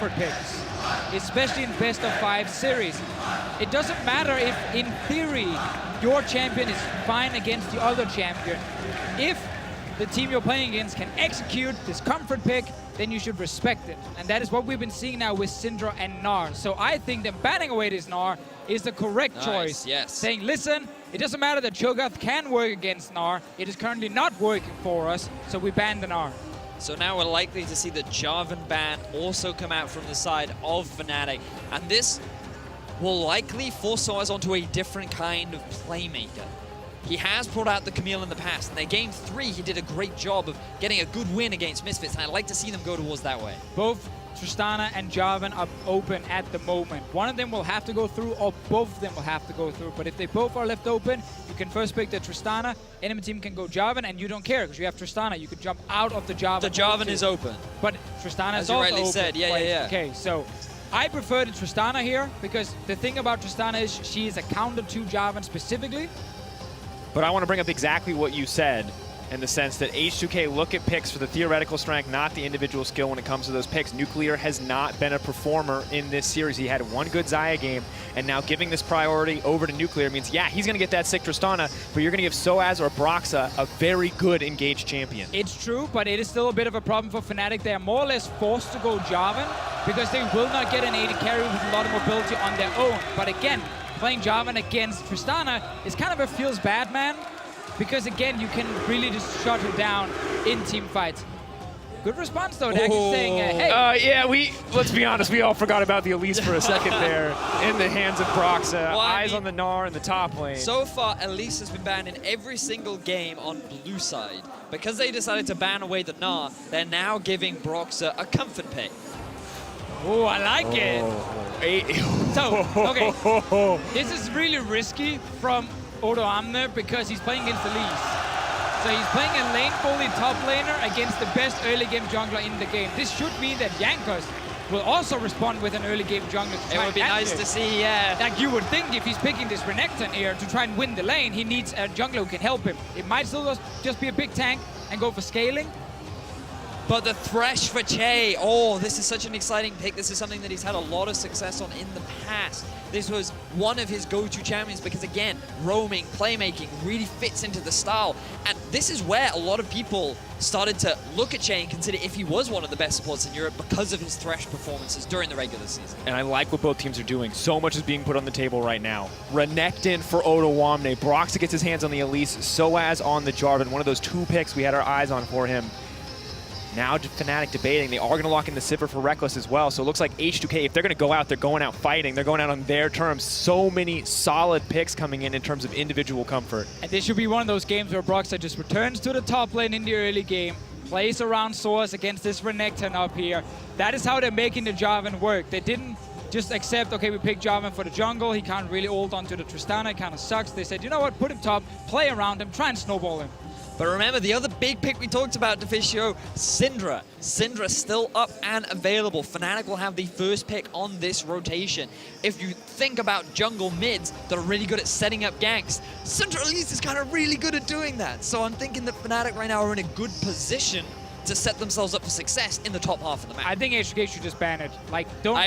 comfort picks, especially in best of 5 series. It doesn't matter if, in theory, your champion is fine against the other champion. If the team you're playing against can execute this comfort pick, then you should respect it. And that is what we've been seeing now with Syndra and Gnar. So I think that banning away this Gnar is the correct choice. Yes. Saying, listen, it doesn't matter that Cho'Gath can work against Gnar. It is currently not working for us, so we ban the Gnar. So now we're likely to see the Jarvan ban also come out from the side of Fnatic. And this will likely force sOAZ onto a different kind of playmaker. He has brought out the Camille in the past. In their game 3, he did a great job of getting a good win against Misfits, and I'd like to see them go towards that way. Both Tristana and Jarvan are open at the moment. One of them will have to go through, or both of them will have to go through. But if they both are left open, you can first pick the Tristana, enemy team can go Jarvan, and you don't care because you have Tristana. You can jump out of the Jarvan. The Jarvan is open. But Tristana is also also rightly open. said. Yeah. Okay, so I prefer the Tristana here because the thing about Tristana is she is a counter to Jarvan specifically. But I want to bring up exactly what you said in the sense that H2K look at picks for the theoretical strength, not the individual skill when it comes to those picks. Nuclear has not been a performer in this series. He had one good Xayah game, and now giving this priority over to Nuclear means, yeah, he's going to get that sick Tristana, but you're going to give sOAZ or Broxah a very good engaged champion. It's true, but it is still a bit of a problem for Fnatic. They are more or less forced to go Jarvan because they will not get an AD carry with a lot of mobility on their own. But again, playing Jarvan against Tristana is kind of a feels bad, man. Because again, you can really just shut her down in team fights. Good response though, Dak is saying, hey. Yeah, let's be honest, we all forgot about the Elise for a second there in the hands of Broxah. Well, Eyes on the Gnar in the top lane. So far, Elise has been banned in every single game on blue side. Because they decided to ban away the Gnar, they're now giving Broxah a comfort pick. Oh, I like it. So, okay, this is really risky from Odoamne because he's playing against Elise. So he's playing a lane bully top laner against the best early game jungler in the game. This should mean that Jankos will also respond with an early game jungler to try It would be nice to see, yeah. Like you would think if he's picking this Renekton here to try and win the lane, he needs a jungler who can help him. It might still just be a big tank and go for scaling. But the Thresh for Chei, oh, this is such an exciting pick. This is something that he's had a lot of success on in the past. This was one of his go-to champions because, again, roaming, playmaking really fits into the style. And this is where a lot of people started to look at Chei and consider if he was one of the best supports in Europe because of his Thresh performances during the regular season. And I like what both teams are doing. So much is being put on the table right now. Renekton for Odoamne. Broxah gets his hands on the Elise. sOAZ on the Jarvan. One of those 2 picks we had our eyes on for him. Now Fnatic debating. They are going to lock in the Sivir for Rekkles as well. So it looks like H2K, if they're going to go out, they're going out fighting. They're going out on their terms. So many solid picks coming in terms of individual comfort. And this should be one of those games where Broxah just returns to the top lane in the early game, plays around sOAZ against this Renekton up here. That is how they're making the Jarvan work. They didn't just accept, okay, we picked Jarvan for the jungle. He can't really ult onto the Tristana. It kind of sucks. They said, you know what, put him top, play around him, try and snowball him. But remember, the other big pick we talked about, Deficio, Syndra. Syndra still up and available. Fnatic will have the first pick on this rotation. If you think about jungle mids that are really good at setting up ganks, Syndra at least is kind of really good at doing that. So I'm thinking that Fnatic right now are in a good position to set themselves up for success in the top half of the map. I think H2K should just ban it. Like, don't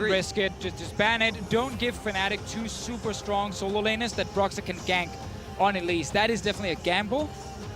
risk it. Just ban it. Don't give Fnatic 2 super strong solo laners that Broxah can gank on Elise. That is definitely a gamble.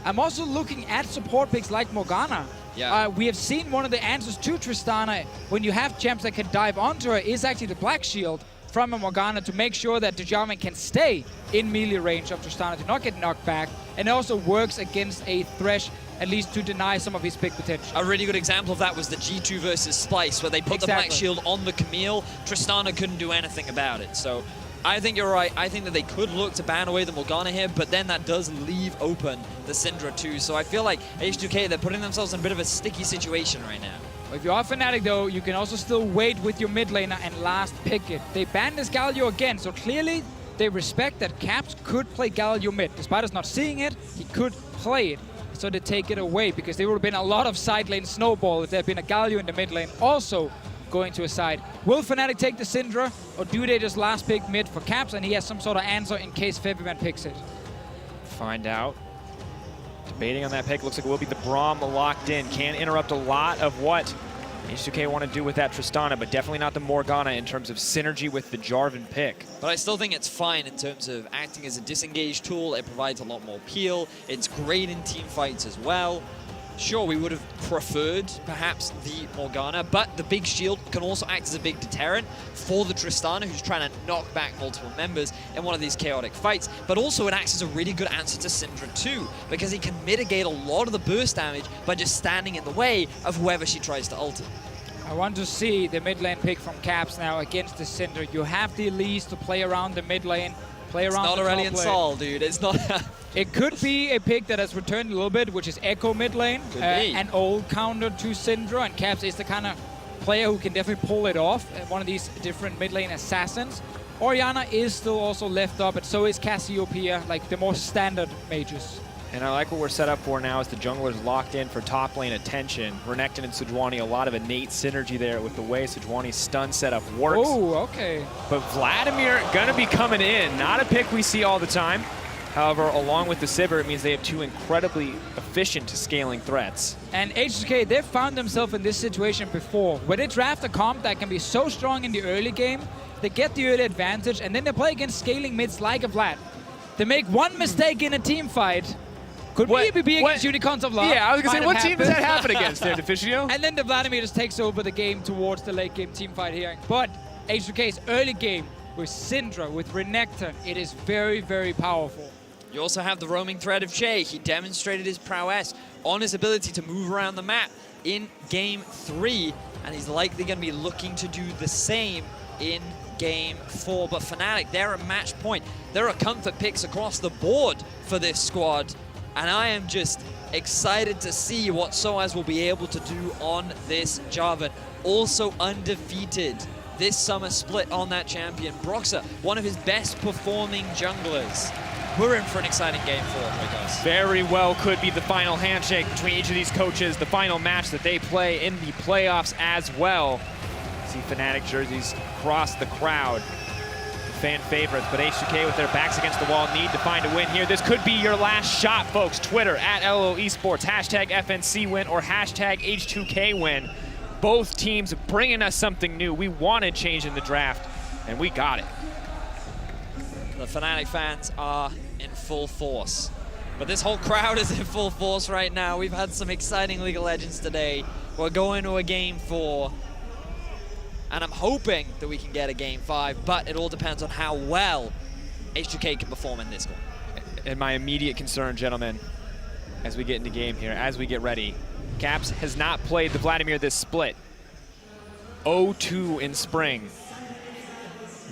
I'm also looking at support picks like Morgana. Yeah. We have seen one of the answers to Tristana when you have champs that can dive onto her is actually the Black Shield from a Morgana to make sure that the Jarvan can stay in melee range of Tristana to not get knocked back. And it also works against a Thresh, at least to deny some of his pick potential. A really good example of that was the G2 versus Splice, where they put the Black Shield on the Camille. Tristana couldn't do anything about it. So I think you're right. I think that they could look to ban away the Morgana here, but then that does leave open the Syndra too. So I feel like H2K, they're putting themselves in a bit of a sticky situation right now. If you are Fnatic though, you can also still wait with your mid laner and last pick it. They banned this Galio again, so clearly they respect that Caps could play Galio mid. Despite us not seeing it, he could play it. So they take it away because there would have been a lot of side lane snowball if there had been a Galio in the mid lane also going to a side. Will Fnatic take the Syndra, or do they just last pick mid for Caps and he has some sort of answer in case Febiven picks it? Find out. Debating on that pick. Looks like it will be the Braum locked in. Can interrupt a lot of what H2K want to do with that Tristana, but definitely not the Morgana in terms of synergy with the Jarvan pick. But I still think it's fine in terms of acting as a disengage tool. It provides a lot more peel. It's great in team fights as well. Sure, we would have preferred perhaps the Morgana, but the big shield can also act as a big deterrent for the Tristana, who's trying to knock back multiple members in one of these chaotic fights. But also it acts as a really good answer to Syndra too, because he can mitigate a lot of the burst damage by just standing in the way of whoever she tries to ult. I want to see the mid lane pick from Caps now against the Syndra. You have the Elise to play around the mid lane, play around the top lane. It's not Aurelion Sol, dude. It's not... It could be a pick that has returned a little bit, which is Echo mid lane, an old counter to Syndra, and Caps is the kind of player who can definitely pull it off, one of these different mid lane assassins. Orianna is still also left up, and so is Cassiopeia, like the more standard mages. And I like what we're set up for now as the jungler's locked in for top lane attention. Renekton and Sejuani, a lot of innate synergy there with the way Sejuani's stun setup works. Oh, okay. But Vladimir gonna be coming in. Not a pick we see all the time. However, along with the Sivir, it means they have two incredibly efficient scaling threats. And H2K, they've found themselves in this situation before. When they draft a comp that can be so strong in the early game, they get the early advantage, and then they play against scaling mids like a Vlad. They make one mistake in a team fight. Could maybe be against Unicorns of Love. Yeah, I was going to say, what team does that happen against there, Deficio? And then the Vladimir just takes over the game towards the late game team fight here. But H2K's early game with Syndra, with Renekton, it is very, very powerful. You also have the roaming threat of Chei. He demonstrated his prowess on his ability to move around the map in Game 3, and he's likely going to be looking to do the same in Game 4. But Fnatic, they're at match point. There are comfort picks across the board for this squad, and I am just excited to see what sOAZ will be able to do on this Jarvan. Also undefeated this summer split on that champion. Broxah, one of his best performing junglers. We're in for an exciting Game 4, guys. Very well could be the final handshake between each of these coaches, the final match that they play in the playoffs as well. See Fnatic jerseys across the crowd. Fan favorites, but H2K with their backs against the wall need to find a win here. This could be your last shot, folks. Twitter at LO Esports, hashtag FNC win or hashtag H2K win. Both teams bringing us something new. We wanted change in the draft, and we got it. The Fnatic fans are in full force. But this whole crowd is in full force right now. We've had some exciting League of Legends today. We're going to a Game 4. And I'm hoping that we can get a Game 5, but it all depends on how well H2K can perform in this one. And my immediate concern, gentlemen, as we get into game here, as we get ready, Caps has not played the Vladimir this split. 0-2 in spring.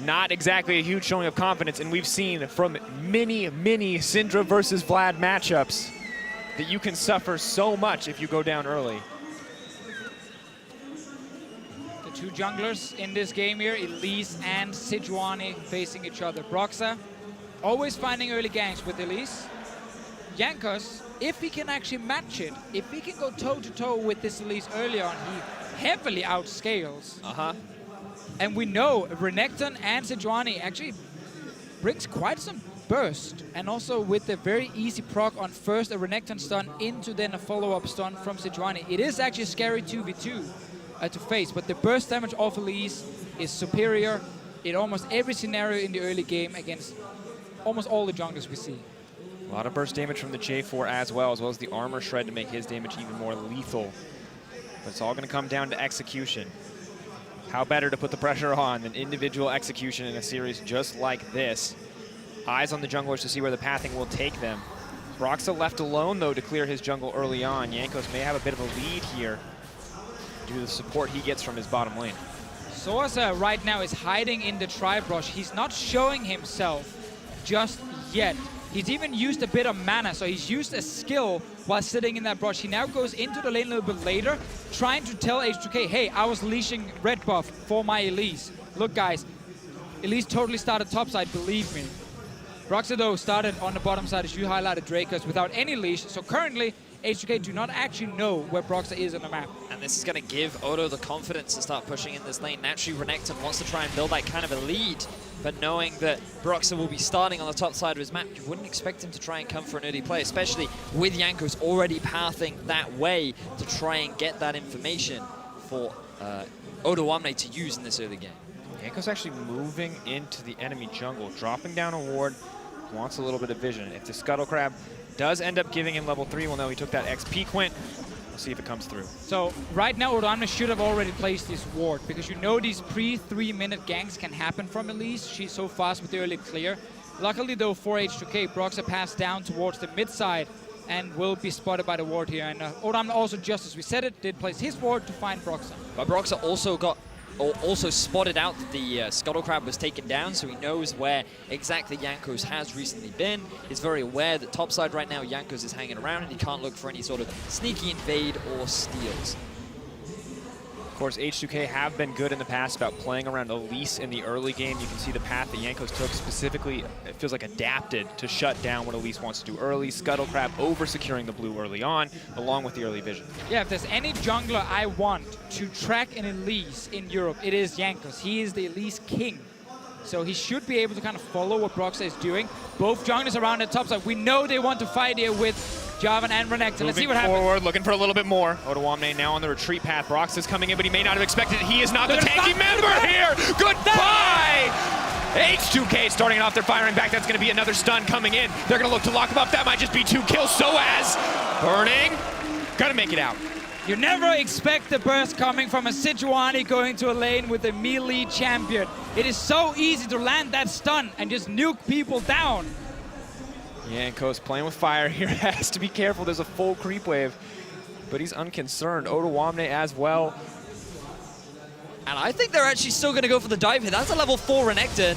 Not exactly a huge showing of confidence, and we've seen from many Syndra versus Vlad matchups that you can suffer so much if you go down early. Two junglers in this game here, Elise and Sejuani facing each other. Broxah always finding early ganks with Elise. Jankos, if he can actually match it, if he can go toe-to-toe with this Elise early on, he heavily outscales. And we know Renekton and Sejuani actually brings quite some burst. And also with the very easy proc on first a Renekton stun into then a follow-up stun from Sejuani. It is actually a scary 2v2. To face, but the burst damage of Elise is superior in almost every scenario in the early game against almost all the junglers we see. A lot of burst damage from the J4 as well as the armor shred to make his damage even more lethal. But it's all going to come down to execution. How better to put the pressure on than individual execution in a series just like this. Eyes on the junglers to see where the pathing will take them. Broxah left alone though to clear his jungle early on. Jankos may have a bit of a lead here due to the support he gets from his bottom lane. sOAZ right now is hiding in the tri-brush. He's not showing himself just yet. He's even used a bit of mana, so he's used a skill while sitting in that brush. He now goes into the lane a little bit later, trying to tell H2K, hey, I was leashing red buff for my Elise. Look, guys, Elise totally started topside, believe me. Broxah, though, started on the bottom side, as you highlighted, Drakos, without any leash. So currently, H2K do not actually know where Broxah is on the map. And this is going to give Odo the confidence to start pushing in this lane. Naturally, Renekton wants to try and build that kind of a lead, but knowing that Broxah will be starting on the top side of his map, you wouldn't expect him to try and come for an early play, especially with Jankos already pathing that way to try and get that information for Odoamne to use in this early game. Jankos actually moving into the enemy jungle, dropping down a ward, wants a little bit of vision. If the Scuttle Crab does end up giving him level 3, we'll know he took that XP Quint. We'll see if it comes through. So right now, Odoamne should have already placed this ward, because you know these pre-3-minute ganks can happen from Elise. She's so fast with the early clear. Luckily though for H2K, Broxah passed down towards the mid side and will be spotted by the ward here. And Odoamne also, just as we said it, did place his ward to find Broxah. But Broxah also spotted out that the Scuttle Crab was taken down, so he knows where exactly Jankos has recently been. He's very aware that topside right now, Jankos is hanging around and he can't look for any sort of sneaky invade or steals. Of course, H2K have been good in the past about playing around Elise in the early game. You can see the path that Jankos took specifically, it feels like adapted to shut down what Elise wants to do early. Scuttle Crab over securing the blue early on, along with the early vision. Yeah, if there's any jungler I want to track an Elise in Europe, it is Jankos. He is the Elise king. So he should be able to kind of follow what Broxah is doing. Both junglers around the top side. We know they want to fight here with Jarvan and Renekton. Let's see what happens. Forward, looking for a little bit more. Odoamne now on the retreat path. Broxah is coming in, but he may not have expected it. He is not the tanky member here. Goodbye! H2K starting it off. They're firing back. That's going to be another stun coming in. They're going to look to lock him up. That might just be 2 kills. sOAZ burning. Gonna make it out. You never expect the burst coming from a Sejuani going to a lane with a melee champion. It is so easy to land that stun and just nuke people down. Jankos playing with fire here. Has to be careful. There's a full creep wave, but he's unconcerned. Odoamne as well. And I think they're actually still going to go for the dive here. That's a level 4 Renekton.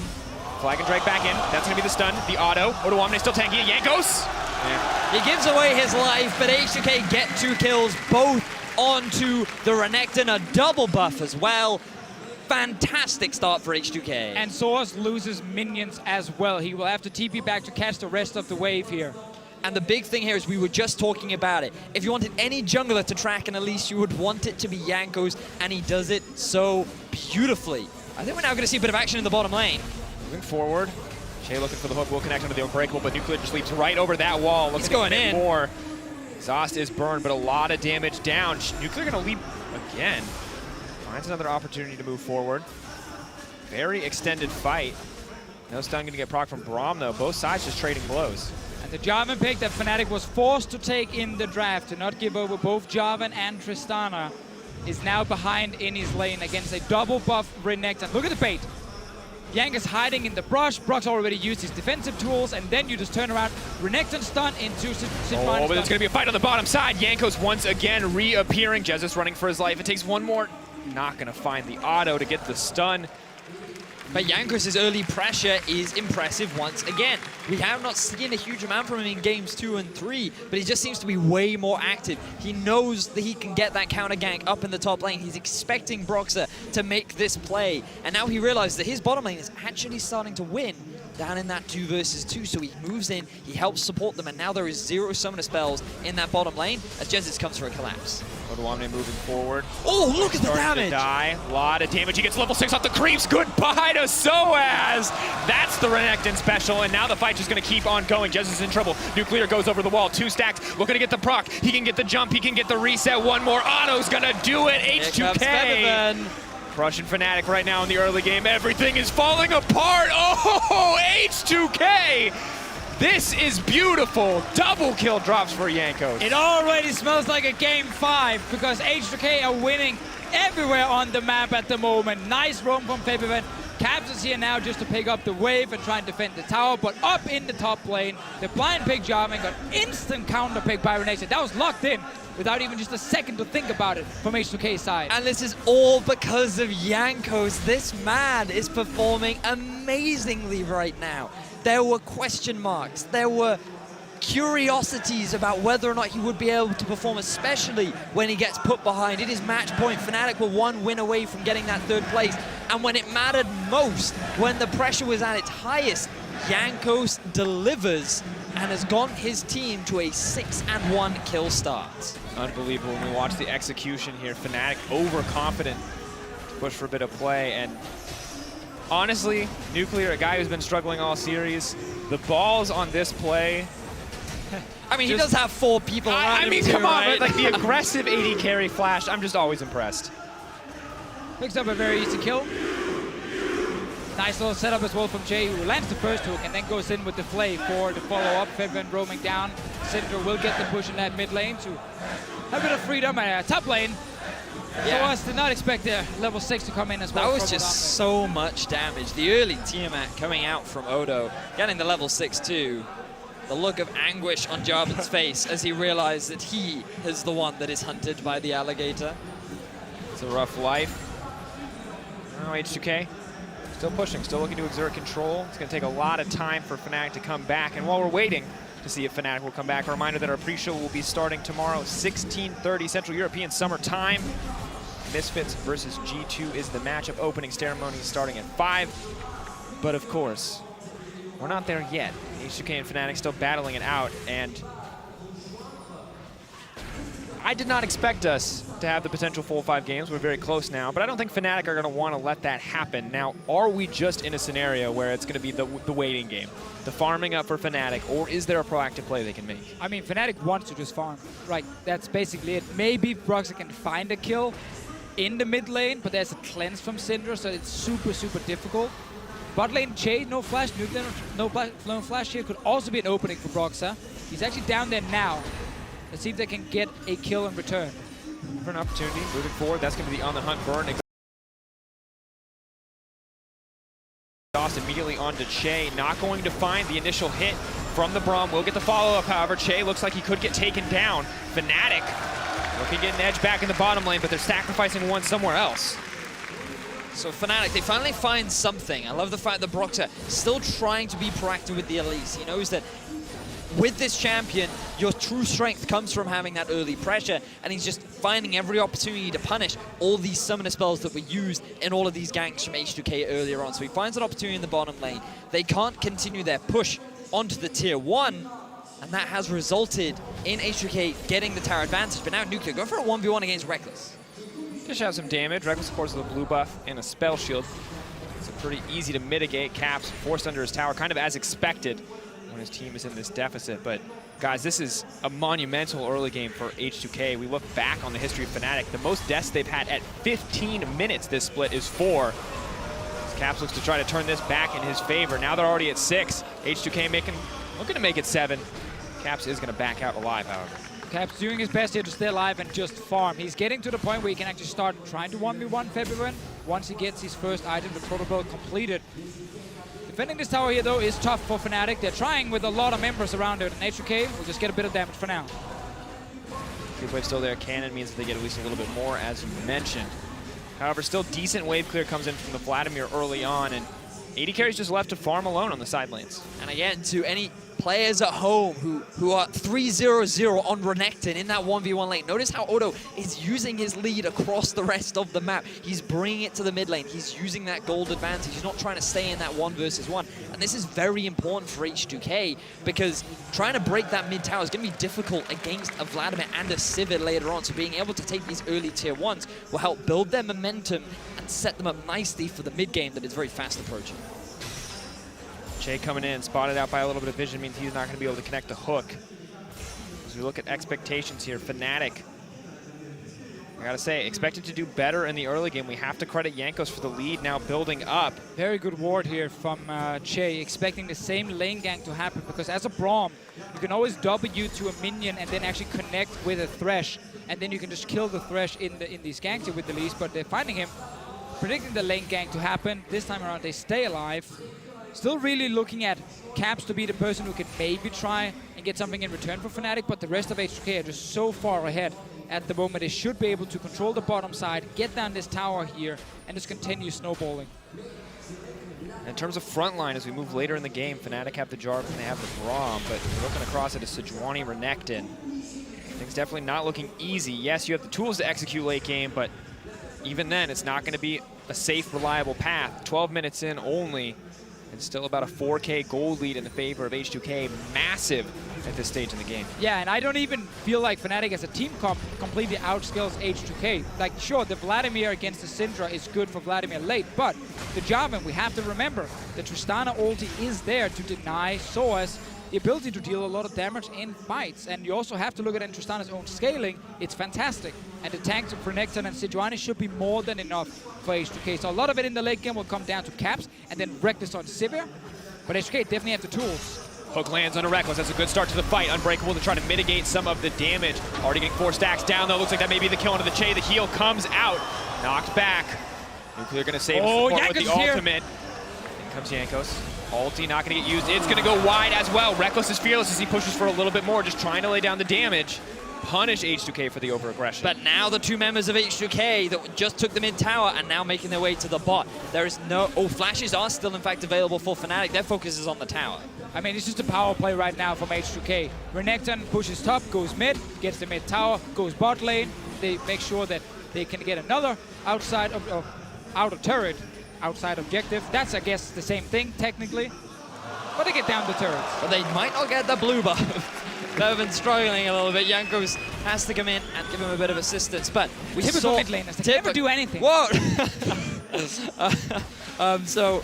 Flag and drag back in. That's going to be the stun. The auto. Odoamne still tanky. Jankos. Yeah. He gives away his life, but H2K get 2 kills, both onto the Renekton. A double buff as well. Fantastic start for H2K. And sOAZ loses minions as well. He will have to TP back to catch the rest of the wave here. And the big thing here is we were just talking about it. If you wanted any jungler to track an Elise, you would want it to be Jankos, and he does it so beautifully. I think we're now going to see a bit of action in the bottom lane. Moving forward. Chei looking for the hook. Will connect onto the Unbreakable, but Nuclear just leaps right over that wall. Looking He's going to get in. more. Zost is burned, but a lot of damage down. Nuclear going to leap again. Finds another opportunity to move forward. Very extended fight. No stun going to get proc from Braum, though. Both sides just trading blows. And the Jarvan pick that Fnatic was forced to take in the draft to not give over both Jarvan and Tristana is now behind in his lane against a double buff Renekton. Look at the bait. Jankos hiding in the brush. Broxah already used his defensive tools, and then you just turn around. Renekton stun into Sejuani. Oh, but there's going to be a fight on the bottom side. Jankos once again reappearing. Jesiz running for his life. It takes one more. Not going to find the auto to get the stun. But Jankos' early pressure is impressive once again. We have not seen a huge amount from him in games 2 and 3, but he just seems to be way more active. He knows that he can get that counter gank up in the top lane. He's expecting Broxah to make this play, and now he realizes that his bottom lane is actually starting to win down in that 2 versus 2, so he moves in, he helps support them, and now there is 0 summoner spells in that bottom lane as Jesiz comes for a collapse. Odoamne moving forward. Oh, look at the damage! To die. A lot of damage. He gets level 6 off the creeps. Goodbye to sOAZ. That's the Renekton special, and now the fight's just going to keep on going. Jesiz is in trouble. Nuclear goes over the wall. 2 stacks. Looking to get the proc. He can get the jump. He can get the reset. One more. Auto's going to do it. H2K. Crushing Fnatic right now in the early game. Everything is falling apart. Oh, H2K. This is beautiful. Double kill drops for Jankos. It already smells like a game 5 because H2K are winning everywhere on the map at the moment. Nice roam from Febiven. Caps is here now just to pick up the wave and try and defend the tower, but up in the top lane, the blind pick Jarvan got instant counter pick by Renekton. That was locked in without even just a second to think about it from H2K's side. And this is all because of Jankos. This man is performing amazingly right now. There were question marks. There were curiosities about whether or not he would be able to perform, especially when he gets put behind. It is match point. Fnatic were 1 win away from getting that 3rd place. And when it mattered most, when the pressure was at its highest, Jankos delivers and has gotten his team to a 6-1 kill start. Unbelievable when we watch the execution here. Fnatic overconfident to push for a bit of play, and honestly, Nuclear, a guy who's been struggling all series, the balls on this play. I mean, he does have 4 people around him. I mean, too, come on, right? but like the aggressive AD carry flash, I'm just always impressed. Picks up a very easy kill. Nice little setup as well from Chei, who lands the first hook and then goes in with the flay for the follow-up. Febiven roaming down. Syndra will get the push in that mid lane to have a bit of freedom. Top lane. Yeah. sOAZ did not expect the level 6 to come in as well. That was just so much damage. The early Tiamat coming out from Odo, getting the level 6 too. The look of anguish on Jarvan's face as he realized that he is the one that is hunted by the alligator. It's a rough life. Oh, H2K. Still pushing, still looking to exert control. It's going to take a lot of time for Fnatic to come back. And while we're waiting to see if Fnatic will come back, a reminder that our pre-show will be starting tomorrow, 16:30 Central European Summer Time. Misfits versus G2 is the matchup. Opening ceremony starting at 5. But of course, we're not there yet. H2K and Fnatic still battling it out. And I did not expect us to have the potential full 5 games. We're very close now, but I don't think Fnatic are going to want to let that happen. Now, are we just in a scenario where it's going to be the waiting game, the farming up for Fnatic, or is there a proactive play they can make? I mean, Fnatic wants to just farm. Right, that's basically it. Maybe Broxah can find a kill in the mid lane, but there's a cleanse from Syndra, so it's super, super difficult. Bot lane, Chei, no flash, no flash here could also be an opening for Broxah. He's actually down there now. Let's see if they can get a kill in return. For an opportunity, moving forward, that's going to be the on the hunt burn. Exhaust immediately onto Chei, not going to find the initial hit from the Braum. Will get the follow-up, however. Chei looks like he could get taken down. Fnatic looking to get an edge back in the bottom lane, but they're sacrificing one somewhere else. So Fnatic, they finally find something. I love the fact that Broxah still trying to be proactive with the Elise. He knows that with this champion, your true strength comes from having that early pressure, and he's just finding every opportunity to punish all these summoner spells that were used in all of these ganks from H2K earlier on. So he finds an opportunity in the bottom lane. They can't continue their push onto the tier 1, and that has resulted in H2K getting the tower advantage. But now Nuclear go for a 1v1 against Rekkles. Just have some damage. Rekkles, of course, with a blue buff and a spell shield. So pretty easy to mitigate. Caps forced under his tower, kind of as expected when his team is in this deficit. But guys, this is a monumental early game for H2K. We look back on the history of Fnatic. The most deaths they've had at 15 minutes this split is 4. Caps looks to try to turn this back in his favor. Now they're already at 6. H2K looking to make it 7. Caps is going to back out alive, however. Caps doing his best here to stay alive and just farm. He's getting to the point where he can actually start trying to 1v1 Febiven once he gets his first item, the protocol, completed. Defending this tower here, though, is tough for Fnatic. They're trying with a lot of members around it, and H2K will just get a bit of damage for now. Creep wave still there. Cannon means that they get at least a little bit more, as you mentioned. However, still decent wave clear comes in from the Vladimir early on, and AD carry's just left to farm alone on the side lanes. And again, to any players at home who are 3-0-0 on Renekton in that 1v1 lane, notice how Odo is using his lead across the rest of the map. He's bringing it to the mid lane. He's using that gold advantage. He's not trying to stay in that 1 versus 1. And this is very important for H2K because trying to break that mid tower is going to be difficult against a Vladimir and a Sivir later on. So being able to take these early tier 1s will help build their momentum and set them up nicely for the mid game that is very fast approaching. Chei coming in, spotted out by a little bit of vision, means he's not going to be able to connect the hook. As we look at expectations here, Fnatic, I gotta say, expected to do better in the early game. We have to credit Jankos for the lead now building up. Very good ward here from Chei, expecting the same lane gank to happen, because as a Braum, you can always W to a minion and then actually connect with a Thresh, and then you can just kill the Thresh in these ganks here with the Elise, but they're finding him, predicting the lane gank to happen. This time around, they stay alive. Still really looking at Caps to be the person who can maybe try and get something in return for Fnatic, but the rest of H2K are just so far ahead at the moment. They should be able to control the bottom side, get down this tower here, and just continue snowballing. In terms of frontline, as we move later in the game, Fnatic have the Jarvan and they have the Braum, but looking across at a Sejuani Renekton, things definitely not looking easy. Yes, you have the tools to execute late game, but even then, it's not going to be a safe, reliable path. 12 minutes in only. And still about a 4K gold lead in the favor of H2K. Massive at this stage in the game. Yeah, and I don't even feel like Fnatic as a team completely outskills H2K. Like, sure, the Vladimir against the Syndra is good for Vladimir late, but the Jarvan, we have to remember, the Tristana ulti is there to deny sOAZ the ability to deal a lot of damage in fights. And you also have to look at Tristana's own scaling. It's fantastic. And the tanks of Renekton and Sejuani should be more than enough for H2K. So a lot of it in the late game will come down to caps and then Rekkles on Sivir. But H2K definitely have the tools. Hook lands on a Rekkles. That's a good start to the fight. Unbreakable to try to mitigate some of the damage. Already getting 4 stacks down, though. Looks like that may be the kill onto the Chei. The heal comes out. Knocked back. Nuclear going to save support with the ultimate. In comes Jankos. Ulti not going to get used. It's going to go wide as well. Rekkles is fearless as he pushes for a little bit more, just trying to lay down the damage. Punish H2K for the over-aggression. But now the 2 members of H2K that just took the mid tower are now making their way to the bot. There is no... Oh, flashes are still, in fact, available for Fnatic. Their focus is on the tower. I mean, it's just a power play right now from H2K. Renekton pushes top, goes mid, gets the mid tower, goes bot lane. They make sure that they can get another outside of outer turret, outside objective. That's, I guess, the same thing, technically. But they get down the turrets. But they might not get the blue buff. They've been struggling a little bit. Jankos has to come in and give him a bit of assistance. But we typical mid laners, they never do anything. Whoa! So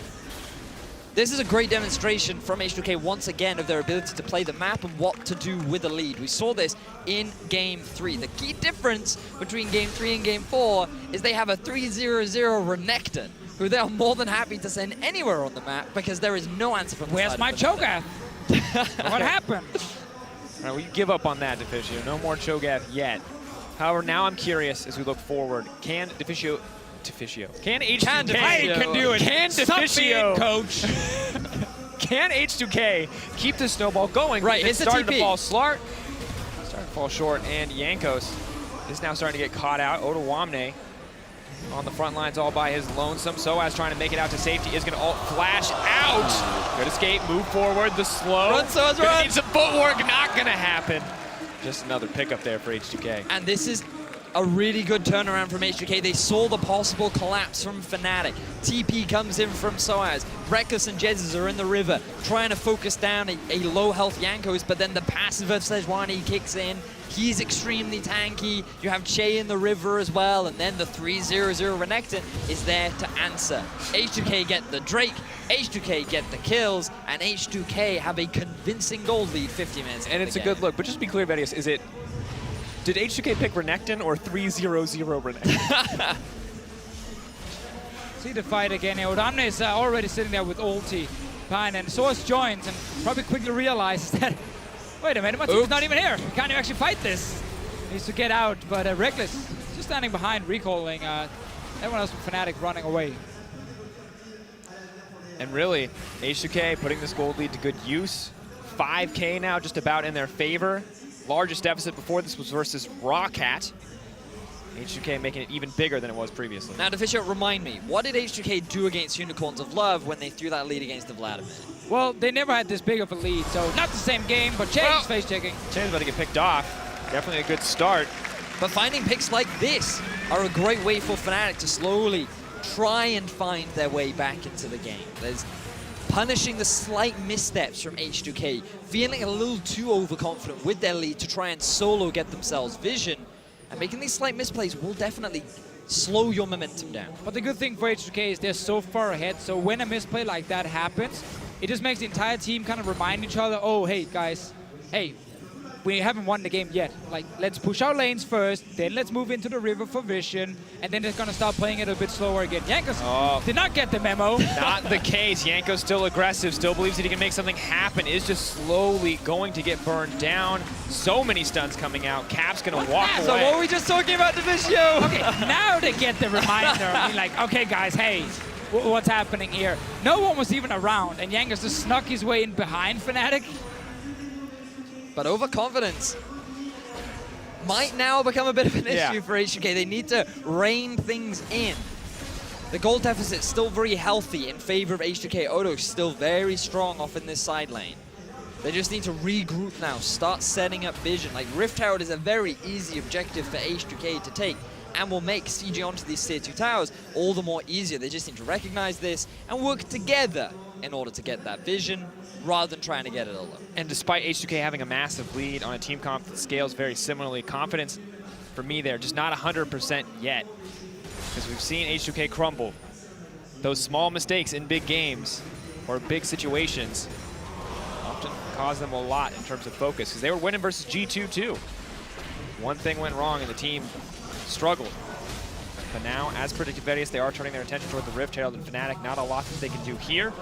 this is a great demonstration from H2K once again of their ability to play the map and what to do with the lead. We saw this in Game 3. The key difference between Game 3 and Game 4 is they have a 3-0-0 Renekton, who they are more than happy to send anywhere on the map because there is no answer from the Where's side my of Cho'Gath? What happened? All right, we give up on that, Deficio. No more Cho'Gath yet. However, now I'm curious as we look forward. Can Deficio... Can H2K... I can do it. Can Deficio... coach. Can H2K keep the snowball going? Right, it's starting a TP. to fall starting to fall short, and Jankos is now starting to get caught out. Odoamne on the front lines all by his lonesome. sOAZ trying to make it out to safety is going to ult flash out. Good escape, move forward, the slow. Run, sOAZ, run! Need some footwork, not going to happen. Just another pickup there for H2K. And this is a really good turnaround from H2K. They saw the possible collapse from Fnatic. TP comes in from sOAZ. Rekkles and Jesiz are in the river, trying to focus down a low health Jankos, but then the passive of Sejuani kicks in. He's extremely tanky. You have Chei in the river as well, and then the 3-0-0 Renekton is there to answer. H2K get the Drake, H2K get the kills, and H2K have a convincing gold lead 50 minutes And it's a good look, but just to be clear, Vedius, is it... Did H2K pick Renekton or 3-0-0 Renekton? See the fight again here. Odoamne is already sitting there with ulti behind, and sOAZ joins and probably quickly realizes that, wait a minute, my team's not even here. We can't even actually fight this. Needs to get out, but Rekkles just standing behind, recalling. Everyone else from Fnatic running away. And really, H2K putting this gold lead to good use. 5K now just about in their favor. Largest deficit before this was versus Rawcat. H2K making it even bigger than it was previously. Now, Deficio, remind me, what did H2K do against Unicorns of Love when they threw that lead against the Vladimir? Well, they never had this big of a lead, so not the same game, but Chei's face checking. Chei's about to get picked off. Definitely a good start. But finding picks like this are a great way for Fnatic to slowly try and find their way back into the game. There's punishing the slight missteps from H2K, feeling a little too overconfident with their lead to try and solo get themselves vision, and making these slight misplays will definitely slow your momentum down. But the good thing for H2K is they're so far ahead, so when a misplay like that happens, it just makes the entire team kind of remind each other, oh, hey, guys, hey, we haven't won the game yet. Like, let's push our lanes first, then let's move into the river for vision, and then they're going to start playing it a bit slower again. Jankos did not get the memo. Not the case. Jankos still aggressive, still believes that he can make something happen, is just slowly going to get burned down. So many stuns coming out. Cap's going to walk away. So what were we just talking about, Deficio? Okay, now they get the reminder. I mean, like, okay, guys, hey, what's happening here? No one was even around, and Jankos just snuck his way in behind Fnatic. But overconfidence might now become a bit of an issue for H2K. They need to rein things in. The goal deficit is still very healthy in favor of H2K. Odo still very strong off in this side lane. They just need to regroup now, start setting up vision. Like, Rift Tower is a very easy objective for H2K to take and will make CG onto these tier 2 towers all the more easier. They just need to recognize this and work together in order to get that vision, rather than trying to get it alone. And despite H2K having a massive lead on a team comp that scales very similarly, confidence for me there, just not 100% yet. Because we've seen H2K crumble. Those small mistakes in big games or big situations often caused them a lot in terms of focus, because they were winning versus G2 too. One thing went wrong and the team struggled. But now, as predicted Vedius, they are turning their attention toward the Rift Herald and Fnatic. Not a lot that they can do here.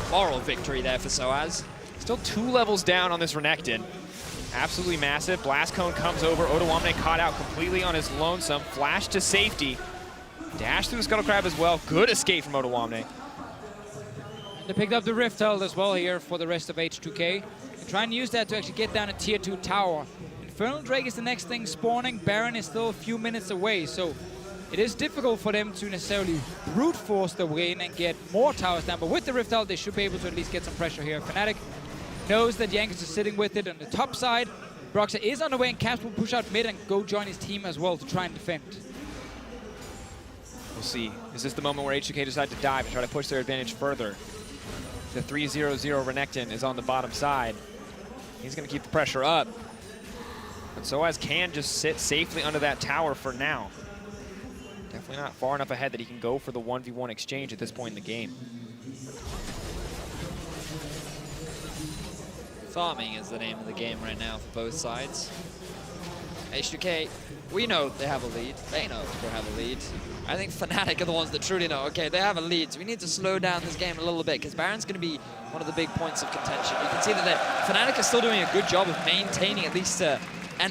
Moral victory there for sOAZ. Still 2 levels down on this Renekton. Absolutely massive. Blast Cone comes over. Odoamne caught out completely on his lonesome. Flash to safety. Dash through the Scuttle Crab as well. Good escape from Odoamne. They picked up the Rift Herald as well here for the rest of H2K. And try and use that to actually get down a tier 2 tower. Infernal Drake is the next thing spawning. Baron is still a few minutes away, so it is difficult for them to necessarily brute force the way in and get more towers down. But with the Rift Herald, they should be able to at least get some pressure here. Fnatic knows that Jankos is sitting with it on the top side. Broxah is on the way, and Caps will push out mid and go join his team as well to try and defend. We'll see. Is this the moment where H2K decide to dive and try to push their advantage further? The 3-0-0 Renekton is on the bottom side. He's going to keep the pressure up. But sOAZ can just sit safely under that tower for now. Definitely not far enough ahead that he can go for the 1v1 exchange at this point in the game. Farming is the name of the game right now for both sides. H2K, we know they have a lead. They know they have a lead. I think Fnatic are the ones that truly know, okay, they have a lead, so we need to slow down this game a little bit, because Baron's going to be one of the big points of contention. You can see that Fnatic are still doing a good job of maintaining at least an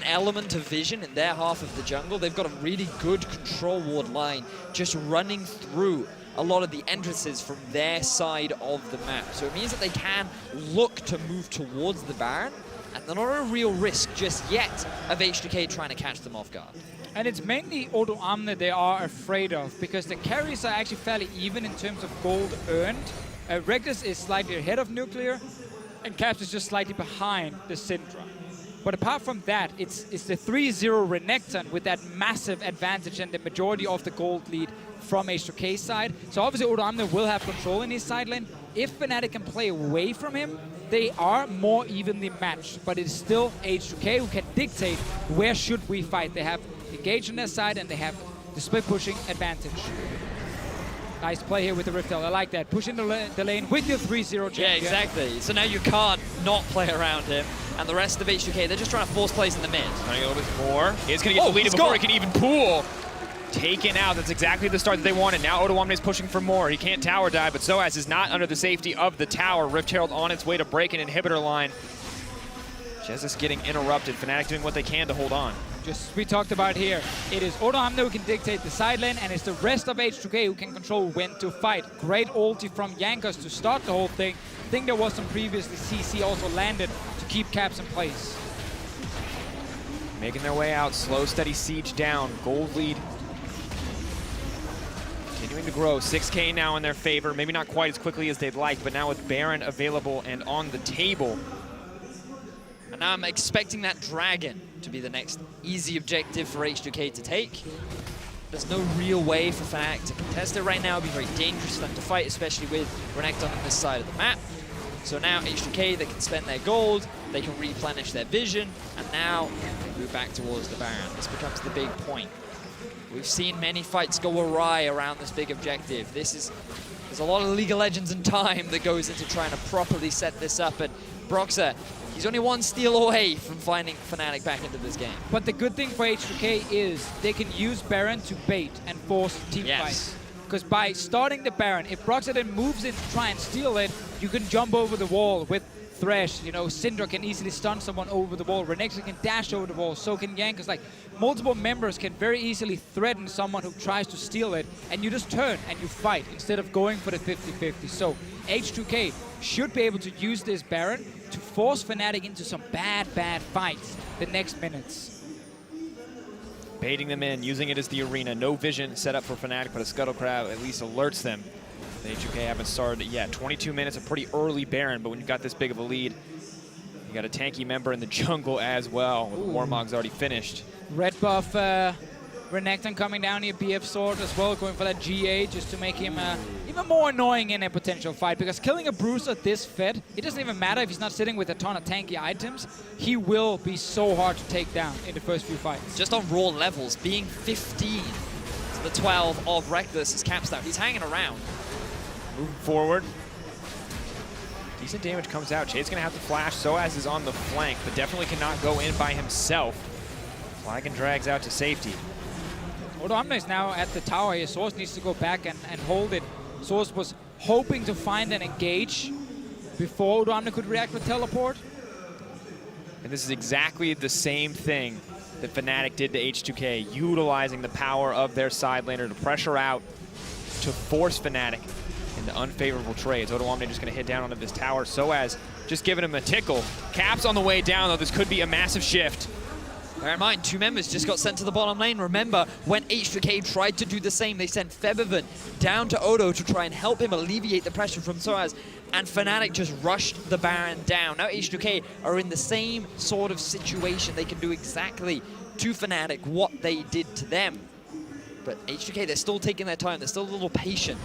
element of vision in their half of the jungle. They've got a really good control ward line just running through a lot of the entrances from their side of the map. So it means that they can look to move towards the Baron, and they're not a real risk just yet of H2K trying to catch them off guard. And it's mainly Odoamne they are afraid of, because the carries are actually fairly even in terms of gold earned. Rekkles is slightly ahead of Nuclear, and Caps is just slightly behind the Syndra. But apart from that, it's the 3-0 Renekton with that massive advantage and the majority of the gold lead from H2K's side. So obviously Odoamne will have control in his side lane. If Fnatic can play away from him, they are more evenly matched. But it's still H2K who can dictate where should we fight. They have engaged on their side and they have the split pushing advantage. Nice play here with the Rift Herald. I like that. Pushing the lane with your 3-0 champion. Yeah, exactly. So now you can't not play around him. And the rest of H2K, they're just trying to force plays in the mid. Trying to get a little bit more. He's going to get the lead before he can even pool. Taken out. That's exactly the start that they wanted. Now Odoamne is pushing for more. He can't tower dive, but sOAZ is not under the safety of the tower. Rift Herald on its way to break an inhibitor line. Jesiz getting interrupted. Fnatic doing what they can to hold on. Just as we talked about here, it is Odoamne who can dictate the side lane, and it's the rest of H2K who can control when to fight. Great ulti from Jankos to start the whole thing. I think there was some previously. CC also landed to keep Caps in place. Making their way out. Slow, steady siege down. Gold lead continuing to grow. 6K now in their favor. Maybe not quite as quickly as they'd like, but now with Baron available and on the table. And now I'm expecting that Dragon to be the next easy objective for H2K to take. There's no real way for Fnatic to contest it right now. It'd be very dangerous for them to fight, especially with Renekton on this side of the map. So now H2K, they can spend their gold, they can replenish their vision, and now they move back towards the Baron. This becomes the big point. We've seen many fights go awry around this big objective. There's a lot of League of Legends and time that goes into trying to properly set this up, and Broxah, he's only one steal away from finding Fnatic back into this game. But the good thing for H2K is they can use Baron to bait and force team fights. Because by starting the Baron, if Broxah then moves in to try and steal it, you can jump over the wall with Thresh. You know, Syndra can easily stun someone over the wall. Renekton can dash over the wall. So can Jankos. Like, multiple members can very easily threaten someone who tries to steal it, and you just turn and you fight instead of going for the 50-50. So H2K should be able to use this Baron to force Fnatic into some bad fights the next minutes. Baiting them in, using it as the arena. No vision set up for Fnatic, but a Scuttle Crab at least alerts them. The H2K haven't started yet. 22 minutes, a pretty early Baron, but when you've got this big of a lead, you got a tanky member in the jungle as well. Warmog's already finished. Red buff Renekton coming down here, BF Sword as well, going for that GA just to make him even more annoying in a potential fight. Because killing a Bruiser this fed, it doesn't even matter if he's not sitting with a ton of tanky items. He will be so hard to take down in the first few fights. Just on raw levels, being 15 to the 12 of Rekkles is Capstar. He's hanging around. Moving forward. Decent damage comes out. Chei's gonna have to flash. sOAZ is on the flank, but definitely cannot go in by himself. Flag and drags out to safety. Odoamne is now at the tower here. sOAZ needs to go back and hold it. sOAZ was hoping to find and engage before Odoamne could react with teleport. And this is exactly the same thing that Fnatic did to H2K, utilizing the power of their side laner to pressure out, to force Fnatic into unfavorable trades. Odoamne just going to hit down onto this tower. sOAZ just giving him a tickle. Caps on the way down, though. This could be a massive shift. Bear in mind, 2 members just got sent to the bottom lane. Remember, when H2K tried to do the same, they sent Febiven down to Odo to try and help him alleviate the pressure from sOAZ, and Fnatic just rushed the Baron down. Now H2K are in the same sort of situation. They can do exactly to Fnatic what they did to them. But H2K, they're still taking their time. They're still a little patient.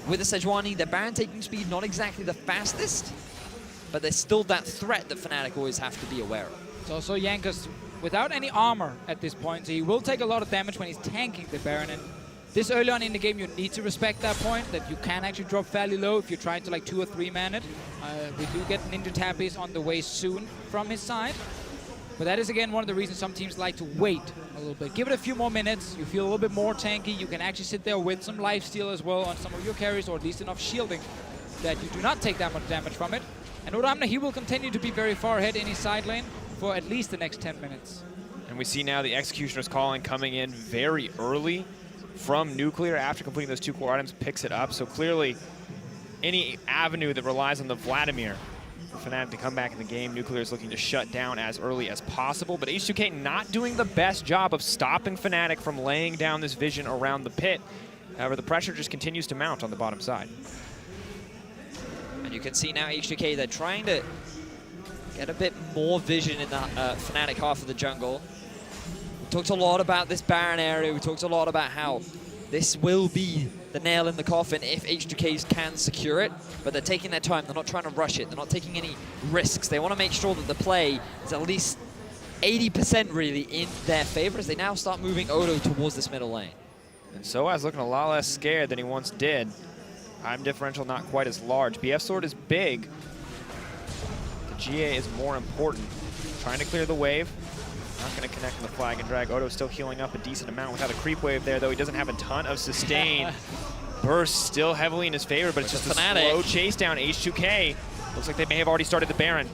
With the Sejuani, their Baron taking speed, not exactly the fastest, but there's still that threat that Fnatic always have to be aware of. It's also Jankos without any armor at this point, so he will take a lot of damage when he's tanking the Baron. And this early on in the game, you need to respect that point, that you can actually drop fairly low if you're trying to like 2 or 3 man it. We do get Ninja Tappies on the way soon from his side. But that is, again, one of the reasons some teams like to wait a little bit. Give it a few more minutes. You feel a little bit more tanky. You can actually sit there with some lifesteal as well on some of your carries, or at least enough shielding that you do not take that much damage from it. And Odoamne, he will continue to be very far ahead in his side lane for at least the next 10 minutes. And we see now the Executioner's Calling coming in very early from Nuclear after completing those 2 core items, picks it up. So clearly, any avenue that relies on the Vladimir for Fnatic to come back in the game, Nuclear is looking to shut down as early as possible. But H2K not doing the best job of stopping Fnatic from laying down this vision around the pit. However, the pressure just continues to mount on the bottom side. And you can see now H2K, they're trying to get a bit more vision in the Fnatic half of the jungle. We talked a lot about this Baron area. We talked a lot about how this will be the nail in the coffin if H2Ks can secure it, but they're taking their time. They're not trying to rush it. They're not taking any risks. They want to make sure that the play is at least 80% really in their favor as they now start moving Odo towards this middle lane. And sOAZ looking a lot less scared than he once did. Time differential not quite as large. BF Sword is big. The GA is more important. Trying to clear the wave. Not going to connect on the flag and drag. Odo's still healing up a decent amount without a creep wave there, though he doesn't have a ton of sustain. Burst still heavily in his favor, but it's just a slow chase down. H2K looks like they may have already started the Baron.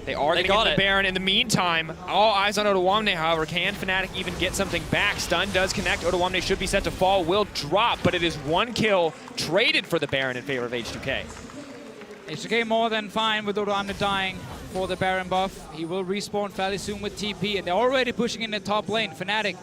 They are going to get the Baron. In the meantime, all eyes on Odoamne, however. Can Fnatic even get something back? Stun does connect. Odoamne should be set to fall, will drop, but it is 1 kill traded for the Baron in favor of H2K. H2K more than fine with Odoamne dying for the Baron buff. He will respawn fairly soon with TP, and they're already pushing in the top lane. Fnatic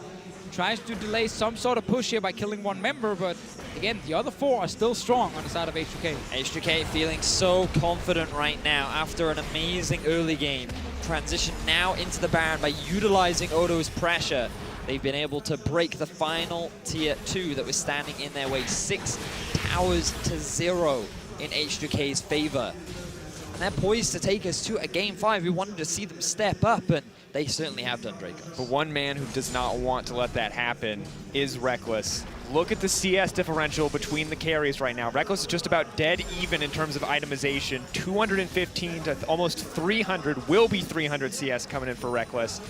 tries to delay some sort of push here by killing 1 member, but again, the other 4 are still strong on the side of H2K. H2K feeling so confident right now after an amazing early game. Transition now into the Baron by utilizing Odo's pressure. They've been able to break the final tier 2 that was standing in their way. 6 towers to 0 in H2K's favor. And they're poised to take us to a game 5. We wanted to see them step up, and they certainly have done, Drakos. But one man who does not want to let that happen is Rekkles. Look at the CS differential between the carries right now. Rekkles is just about dead even in terms of itemization. 215 to almost 300, will be 300 CS coming in for Rekkles.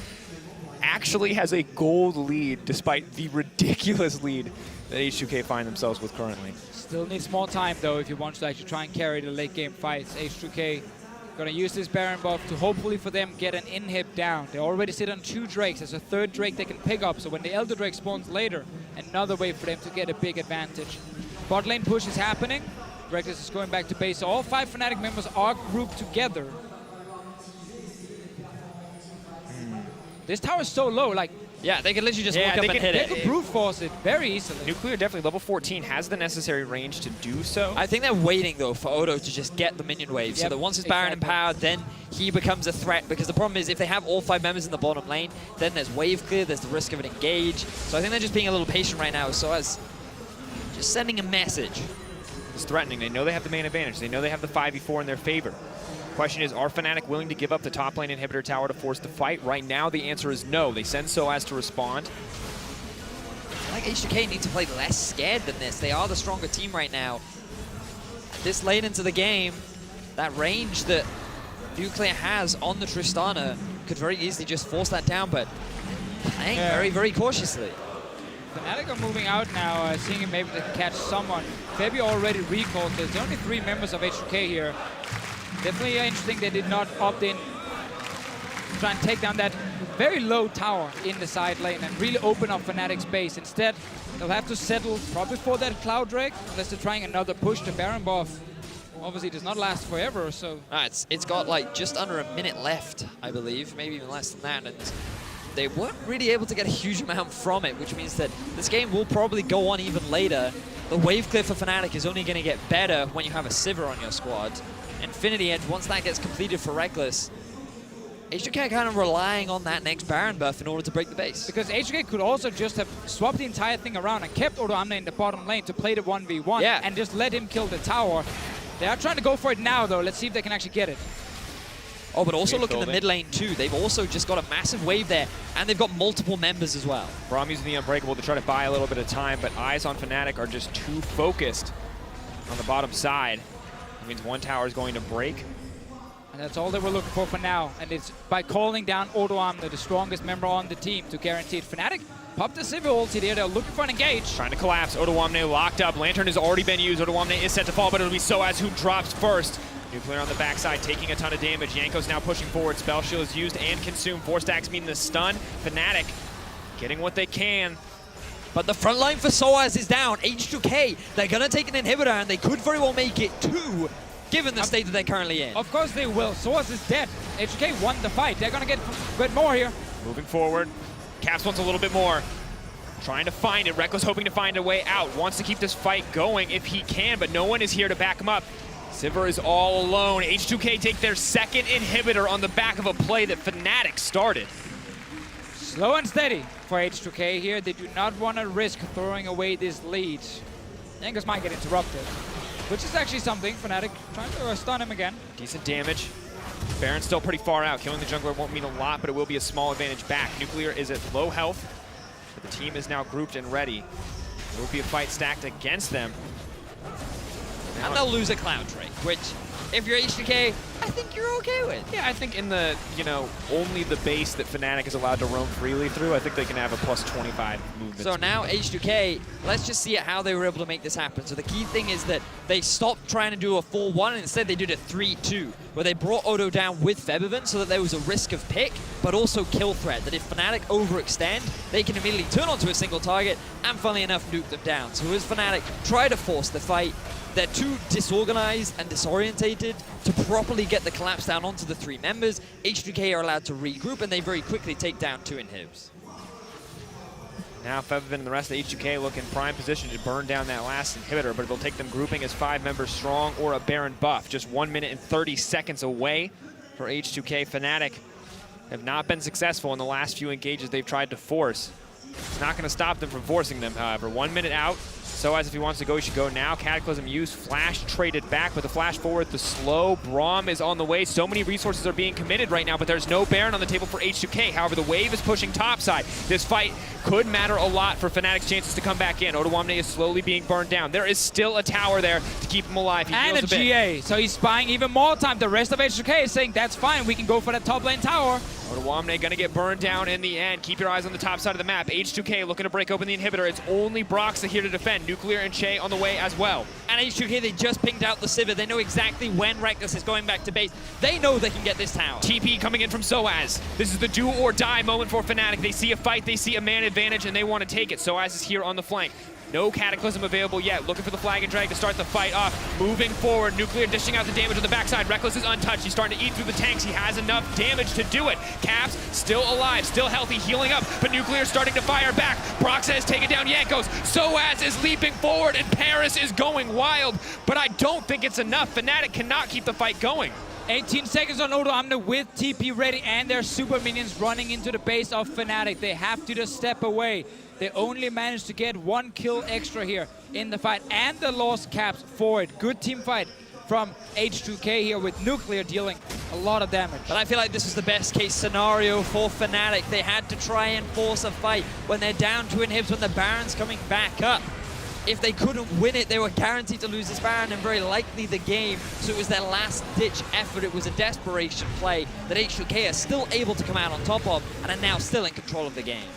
Actually has a gold lead despite the ridiculous lead that H2K find themselves with currently. Still needs more time, though, if you want to actually try and carry the late game fights. H2K gonna use this Baron buff to hopefully for them get an inhib down. They already sit on 2 Drakes. There's a 3rd Drake they can pick up, so when the Elder Drake spawns later, another way for them to get a big advantage. Bot lane push is happening. Rekkles is going back to base. So all 5 Fnatic members are grouped together. This tower is so low, like... Yeah, they could literally just walk up and hit it. They could brute force it very easily. Nuclear definitely level 14 has the necessary range to do so. I think they're waiting, though, for Odo to just get the minion wave. So that once his Baron empowered, then he becomes a threat. Because the problem is, if they have all 5 members in the bottom lane, then there's wave clear, there's the risk of an engage. So I think they're just being a little patient right now. So as just sending a message. It's threatening. They know they have the main advantage. They know they have the 5v4 in their favor. Question is, are Fnatic willing to give up the top lane inhibitor tower to force the fight? Right now, the answer is no. They send sOAZ to respond. I feel like H2K need to play less scared than this. They are the stronger team right now. this late into the game, that range that Nuclear has on the Tristana could very easily just force that down, but playing very, very cautiously. Fnatic are moving out now, seeing if maybe they can catch someone. Febi already recalled. There's only 3 members of H2K here. Definitely interesting they did not opt in to try and take down that very low tower in the side lane and really open up Fnatic's base. Instead, they'll have to settle probably for that Cloud Drake, unless they're trying another push. The Baron buff obviously does not last forever, so... It's got like just under a minute left, I believe, maybe even less than that, and they weren't really able to get a huge amount from it, which means that this game will probably go on even later. The wave clear for Fnatic is only going to get better when you have a Sivir on your squad. Infinity Edge, once that gets completed for Rekkles, H2K kind of relying on that next Baron buff in order to break the base. Because H2K could also just have swapped the entire thing around and kept Odoamne in the bottom lane to play the 1v1 and just let him kill the tower. They are trying to go for it now, though. Let's see if they can actually get it. Oh, but also look in the mid lane too. They've also just got a massive wave there, and they've got multiple members as well. Braum using the Unbreakable to try to buy a little bit of time, but eyes on Fnatic are just too focused on the bottom side. That means one tower is going to break. And that's all they were looking for now. And it's by calling down Odoamne, the strongest member on the team, to guarantee it. Fnatic popped the Sivir ulti there. They're looking for an engage. Trying to collapse. Odoamne locked up. Lantern has already been used. Odoamne is set to fall, but it'll be sOAZ who drops first. Nuclear on the backside, taking a ton of damage. Jankos now pushing forward. Spell Shield is used and consumed. 4 stacks meaning the stun. Fnatic getting what they can. But the front line for sOAZ is down. H2K, they're going to take an inhibitor, and they could very well make it 2, given the state that they're currently in. Of course they will. sOAZ is dead. H2K won the fight. They're going to get more here. Moving forward. Caps wants a little bit more. Trying to find it. Rekkles hoping to find a way out. Wants to keep this fight going if he can, but no one is here to back him up. Sivir is all alone. H2K take their second inhibitor on the back of a play that Fnatic started. Slow and steady for H2K here. They do not want to risk throwing away this lead. Jankos might get interrupted, which is actually something. Fnatic trying to stun him again. Decent damage. Baron's still pretty far out. Killing the jungler won't mean a lot, but it will be a small advantage back. Nuclear is at low health, but the team is now grouped and ready. There will be a fight stacked against them. And they'll lose a Cloud Drake, which, if you're H2K, I think you're okay with. Yeah, I think in the, only the base that Fnatic is allowed to roam freely through, I think they can have a plus 25 movement. So now H2K, let's just see how they were able to make this happen. So the key thing is that they stopped trying to do a 4-1, and instead they did a 3-2, where they brought Odo down with Febiven so that there was a risk of pick, but also kill threat, that if Fnatic overextend, they can immediately turn onto a single target, and funnily enough, nuke them down. So as Fnatic try to force the fight, they're too disorganized and disorientated to properly get the collapse down onto the 3 members. H2K are allowed to regroup, and they very quickly take down 2 inhibs. Now Febiven and the rest of H2K look in prime position to burn down that last inhibitor, but it'll take them grouping as 5 members strong or a Baron buff. Just 1 minute and 30 seconds away for H2K. Fnatic have not been successful in the last few engages they've tried to force. It's not going to stop them from forcing them, however. 1 minute out. sOAZ, if he wants to go, he should go now. Cataclysm used, flash traded back, but the flash forward, the slow. Braum is on the way. So many resources are being committed right now, but there's no Baron on the table for H2K. However, the wave is pushing topside. This fight could matter a lot for Fnatic's chances to come back in. Odoamne is slowly being burned down. There is still a tower there to keep him alive. He and a GA, so he's buying even more time. The rest of H2K is saying, that's fine, we can go for that top lane tower. Odoamne gonna get burned down in the end. Keep your eyes on the top side of the map. H2K looking to break open the inhibitor. It's only Broxah here to defend. Nuclear and Chei on the way as well. And H2K, they just pinged out the Sivir. They know exactly when Rekkles is going back to base. They know they can get this tower. TP coming in from sOAZ. This is the do or die moment for Fnatic. They see a fight, they see a man advantage, and they want to take it. sOAZ is here on the flank. No Cataclysm available yet. Looking for the flag and drag to start the fight off. Moving forward. Nuclear dishing out the damage on the backside. Rekkles is untouched. He's starting to eat through the tanks. He has enough damage to do it. Caps still alive, still healthy, healing up. But Nuclear starting to fire back. Broxah has taken down Jankos. sOAZ is leaping forward, and Paris is going wild. But I don't think it's enough. Fnatic cannot keep the fight going. 18 seconds on Odoamne with TP ready and their super minions running into the base of Fnatic. They have to just step away. They only managed to get 1 kill extra here in the fight, and the lost caps for it. Good team fight from H2K here with Nuclear dealing a lot of damage. But I feel like this was the best case scenario for Fnatic. They had to try and force a fight when they're down 2 inhibs, when the Baron's coming back up. if they couldn't win it, they were guaranteed to lose this Baron and very likely the game. So it was their last-ditch effort. It was a desperation play that H2K are still able to come out on top of and are now still in control of the game.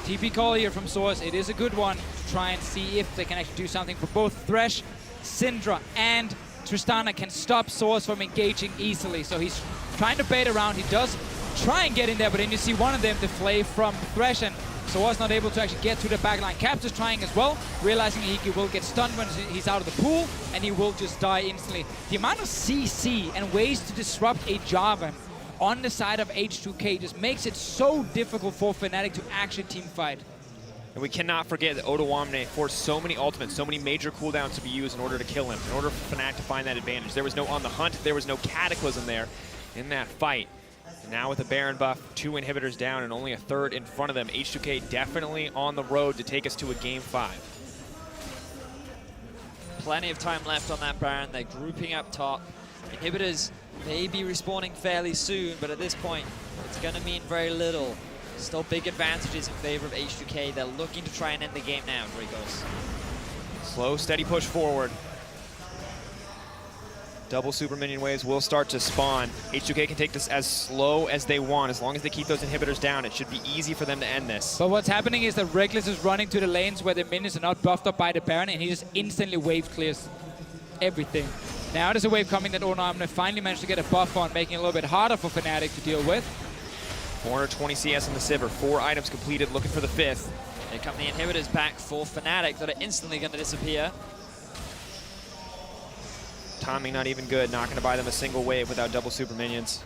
TP call here from sOAZ. It is a good one to try and see if they can actually do something for both Thresh, Syndra, and Tristana can stop sOAZ from engaging easily. So he's trying to bait around. He does try and get in there, but then you see one of them deflay from Thresh, and sOAZ not able to actually get to the backline. Caps is trying as well, realizing he will get stunned when he's out of the pool, and he will just die instantly. The amount of CC and ways to disrupt a Jarvan on the side of H2K just makes it so difficult for Fnatic to actually team fight. And we cannot forget that Odoamne forced so many ultimates, so many major cooldowns to be used in order to kill him, in order for Fnatic to find that advantage. There was no On the Hunt, there was no Cataclysm there in that fight. And now with the Baron buff, 2 inhibitors down and only a third in front of them, H2K definitely on the road to take us to a Game 5. Plenty of time left on that Baron. They're grouping up top. Inhibitors may be respawning fairly soon, but at this point, it's going to mean very little. Still big advantages in favor of H2K. They're looking to try and end the game now, Drakos. Slow, steady push forward. Double super minion waves will start to spawn. H2K can take this as slow as they want. As long as they keep those inhibitors down, it should be easy for them to end this. But what's happening is that Rekkles is running to the lanes where the minions are not buffed up by the Baron, and he just instantly wave clears everything. Now there's a wave coming that Odoamne finally managed to get a buff on, making it a little bit harder for Fnatic to deal with. 420 CS in the Sivir, 4 items completed, looking for the 5th. Here come the inhibitors back for Fnatic that are instantly going to disappear. Timing not even good, not going to buy them a single wave without double super minions.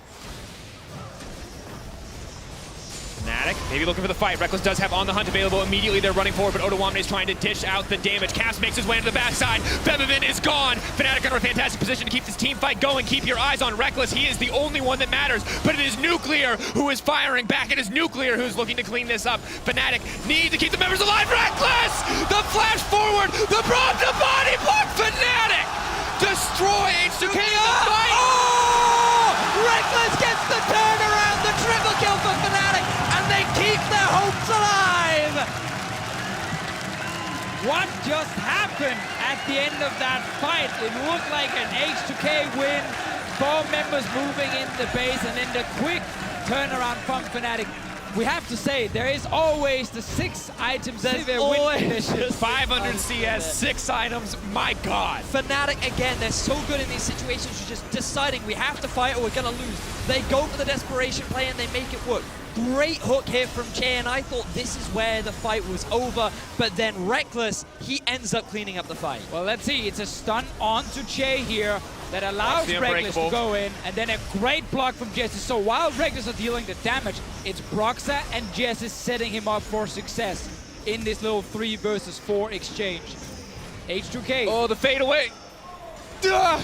Fnatic, maybe looking for the fight. Rekkles does have On the Hunt available. Immediately they're running forward, but Odoamne is trying to dish out the damage. Caps makes his way to the backside. Febiven is gone. Fnatic under a fantastic position to keep this team fight going. Keep your eyes on Rekkles. He is the only one that matters, but it is Nuclear who is firing back. It is Nuclear who's looking to clean this up. Fnatic need to keep the members alive. Rekkles! The flash forward. The Braum to body block. Fnatic destroy H2K in the fight. Oh! Rekkles gets the turnaround. The triple kill for Fnatic. They keep their hopes alive! What just happened at the end of that fight? It looked like an H2K win. 4 members moving in the base, and then the quick turnaround from Fnatic. We have to say, there is always the 6 items Sivir win condition. 500 CS, 6 items, my God. Fnatic, again, they're so good in these situations. You're just deciding we have to fight or we're gonna lose. They go for the desperation play and they make it work. Great hook here from Chei, and I thought this is where the fight was over, but then Rekkles, he ends up cleaning up the fight. Well, let's see. It's a stun onto Chei here that allows Rekkles to go in, and then a great block from Jesiz. So while Rekkles are dealing the damage, it's Broxah and Jesiz setting him up for success in this little 3 versus 4 exchange. H2K. Oh, the fadeaway. Duh.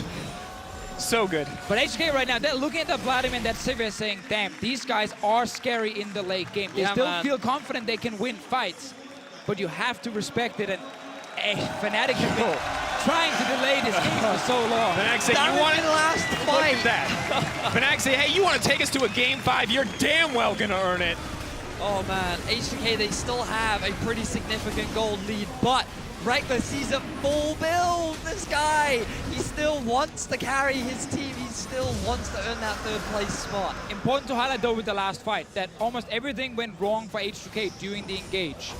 So good. But H2K right now, they're looking at the Vladimir and that Sivir saying, damn, these guys are scary in the late game. They still feel confident they can win fights, but you have to respect it. And Fnatic have been trying to delay this game for so long. Fnatic say, you want it last fight. Look at that. Fnatic say, hey, you want to take us to a Game 5, you're damn well going to earn it. Oh man, H2K, they still have a pretty significant gold lead, but Rekkles sees a full build. This guy, he still wants to carry his team. He still wants to earn that 3rd place spot. Important to highlight though with the last fight that almost everything went wrong for H2K during the engage.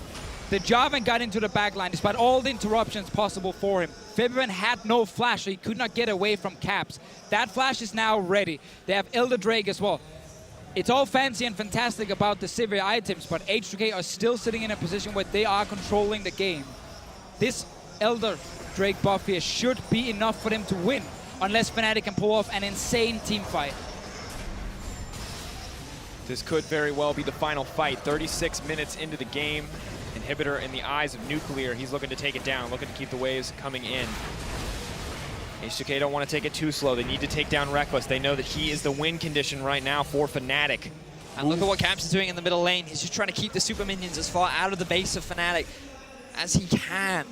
The Jarvan got into the backline despite all the interruptions possible for him. Febiven had no flash, so he could not get away from Caps. That flash is now ready. They have Elder Drake as well. It's all fancy and fantastic about the Sivir items, but H2K are still sitting in a position where they are controlling the game. This Elder Drake buff here should be enough for them to win, unless Fnatic can pull off an insane team fight. This could very well be the final fight. 36 minutes into the game. Inhibitor in the eyes of Nuclear. He's looking to take it down, looking to keep the waves coming in. H2K don't want to take it too slow. They need to take down Rekkles. They know that he is the win condition right now for Fnatic. And look at what Caps is doing in the middle lane. He's just trying to keep the super minions as far out of the base of Fnatic as he can.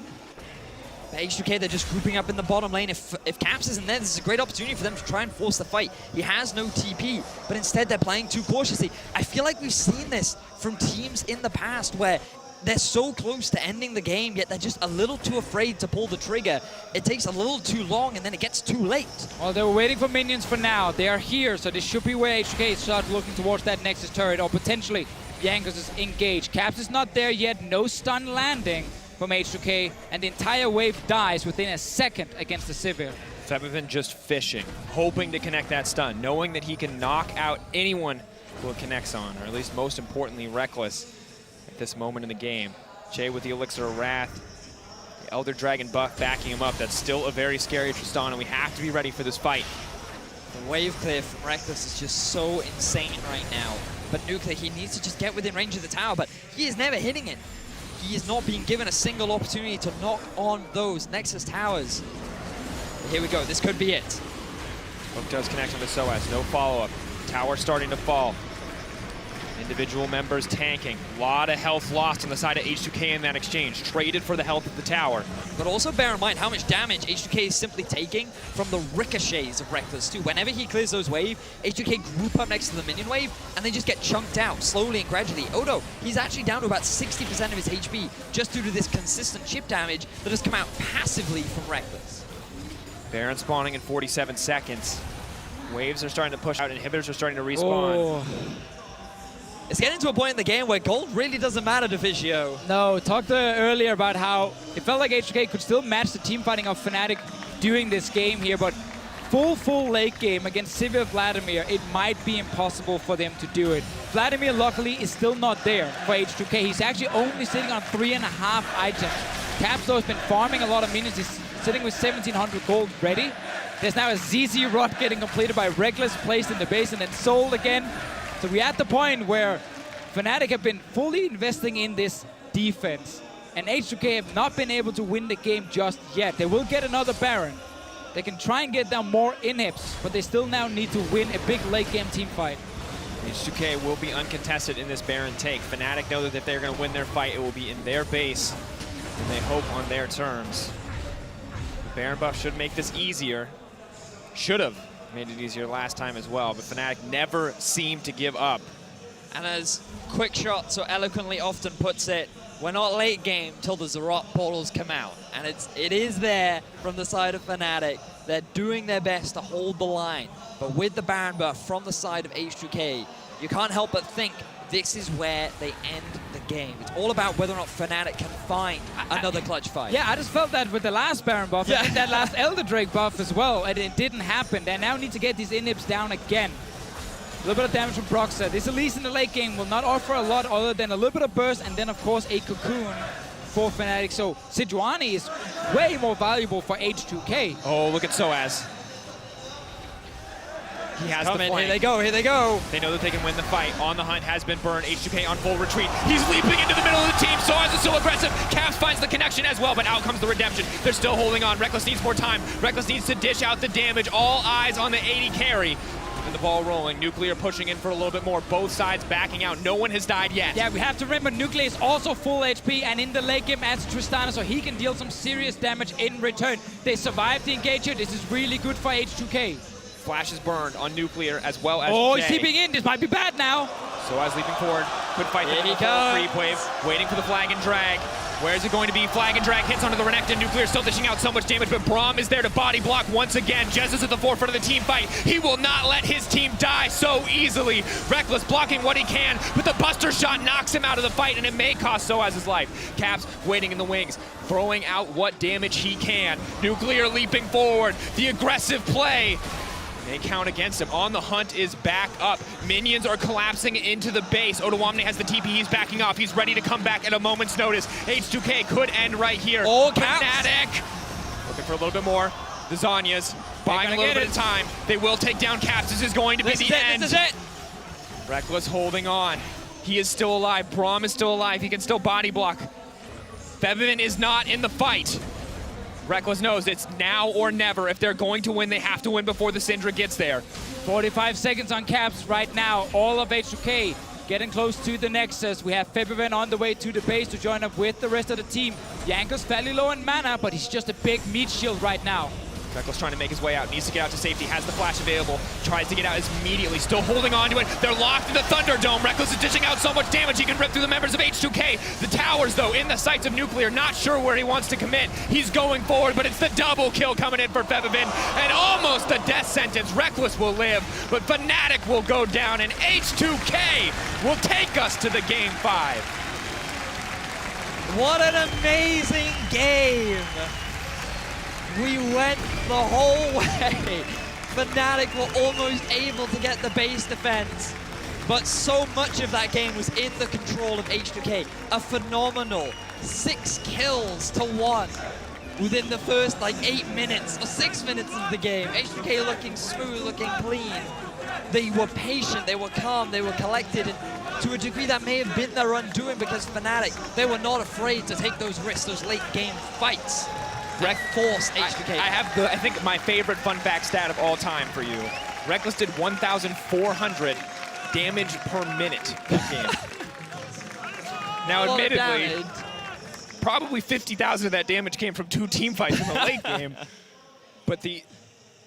But H2K, they're just grouping up in the bottom lane. If Caps isn't there, this is a great opportunity for them to try and force the fight. He has no TP, but instead they're playing too cautiously. I feel like we've seen this from teams in the past where they're so close to ending the game, yet they're just a little too afraid to pull the trigger. It takes a little too long, and then it gets too late. Well, they were waiting for minions for now. They are here, so this should be where H2K start looking towards that Nexus turret, or potentially Jankos is engaged. Caps is not there yet. No stun landing from H2K, and the entire wave dies within a second against the Sivir. Febiven just fishing, hoping to connect that stun, knowing that he can knock out anyone who it connects on, or at least most importantly, Rekkles at this moment in the game. Chei with the Elixir of Wrath, the Elder Dragon buff backing him up. That's still a very scary Tristana. We have to be ready for this fight. The wave clear from Rekkles is just so insane right now. But Nuclear, he needs to just get within range of the tower, but he is never hitting it. He is not being given a single opportunity to knock on those Nexus towers. But here we go, this could be it. Hook does connect on the sOAZ, no follow-up. Tower starting to fall. Individual members tanking. A lot of health lost on the side of H2K in that exchange. Traded for the health of the tower. But also bear in mind how much damage H2K is simply taking from the ricochets of Rekkles too. Whenever he clears those waves, H2K group up next to the minion wave and they just get chunked out slowly and gradually. Odo, he's actually down to about 60% of his HP just due to this consistent chip damage that has come out passively from Rekkles. Baron spawning in 47 seconds. Waves are starting to push out, inhibitors are starting to respawn. Oh. It's getting to a point in the game where gold really doesn't matter, Deficio. No, talked earlier about how it felt like H2K could still match the team fighting of Fnatic during this game here, but full late game against Sivir Vladimir, it might be impossible for them to do it. Vladimir, luckily, is still not there for H2K. He's actually only sitting on 3.5 items. Caps, though, has been farming a lot of minions. He's sitting with 1,700 gold ready. There's now a ZZ rod getting completed by Rekkles, placed in the base and then sold again. So we're at the point where Fnatic have been fully investing in this defense, and H2K have not been able to win the game just yet. They will get another Baron. They can try and get down more inhibs, but they still now need to win a big late game team fight. H2K will be uncontested in this Baron take. Fnatic know that if they're going to win their fight, it will be in their base, and they hope on their terms. The Baron buff should make this easier. Should have made it easier last time as well, but Fnatic never seemed to give up. And as QuickShot so eloquently often puts it, we're not late game till the Zarot portals come out. And it is there from the side of Fnatic. They're doing their best to hold the line. But with the Baron buff from the side of H2K, you can't help but think this is where they end the game. It's all about whether or not Fnatic can find another clutch fight. Yeah, I just felt that with the last Baron buff, Yeah. and that last Elder Drake buff as well, and it didn't happen. They now need to get these inhibs down again. A little bit of damage from Broxah. This Elise in the late game will not offer a lot other than a little bit of burst, and then of course a cocoon for Fnatic. So Sejuani is way more valuable for H2K. Oh, look at sOAZ. He has the flank. Here they go, here they go. They know that they can win the fight. On the hunt has been burned. H2K on full retreat. He's leaping into the middle of the team. sOAZ is still aggressive. Caps finds the connection as well, but out comes the redemption. They're still holding on. Rekkles needs more time. Rekkles needs to dish out the damage. All eyes on the AD carry. And the ball rolling. Nuclear pushing in for a little bit more. Both sides backing out. No one has died yet. Yeah, we have to remember Nuclear is also full HP, and in the late game adds Tristana, so he can deal some serious damage in return. They survived the engagement. This is really good for H2K. Flash is burned on Nuclear as well as Oh, Chei. he's keeping in. This might be bad now. sOAZ leaping forward. Could fight Here the he full comes. creep wave. Waiting for the flag and drag. Where is it going to be? Flag and drag hits onto the Renekton. Nuclear still dishing out so much damage, but Braum is there to body block once again. Jesiz at the forefront of the team fight. He will not let his team die so easily. Rekkles blocking what he can, but the Buster Shot knocks him out of the fight, and it may cost sOAZ his life. Caps waiting in the wings, throwing out what damage he can. Nuclear leaping forward. The aggressive play. They count against him. On the hunt is back up. Minions are collapsing into the base. Odoamne has the TP. He's backing off. He's ready to come back at a moment's notice. H2K could end right here. Oh, Caps. Fnatic looking for a little bit more. The Zanyas buying a little bit of time. They will take down Caps. This is going to be the end. This is it. Rekkles holding on. He is still alive. Braum is still alive. He can still body block. Febiven is not in the fight. Rekkles knows it's now or never. If they're going to win, they have to win before the Syndra gets there. 45 seconds on Caps right now. All of H2K getting close to the Nexus. We have Febiven on the way to the base to join up with the rest of the team. Jankos fairly low in mana, but he's just a big meat shield right now. Rekkles trying to make his way out, needs to get out to safety, has the flash available, tries to get out immediately, still holding on to it. They're locked in the Thunderdome. Rekkles is dishing out so much damage he can rip through the members of H2K. The towers, though, in the sights of Nuclear, not sure where he wants to commit. He's going forward, but it's the double kill coming in for Febiven, and almost a death sentence. Rekkles will live, but Fnatic will go down, and H2K will take us to the Game 5. What an amazing game! We went the whole way. Fnatic were almost able to get the base defense, but so much of that game was in the control of H2K. A phenomenal 6 kills to 1 within the first like 8 minutes or 6 minutes of the game. H2K looking smooth, looking clean. They were patient, they were calm, they were collected, and to a degree that may have been their undoing because Fnatic, they were not afraid to take those risks, those late game fights. Force H2K. I think my favorite fun fact stat of all time for you. Rekkles did 1,400 damage per minute this game. Now, admittedly, probably 50,000 of that damage came from 2 team fights in the late game. But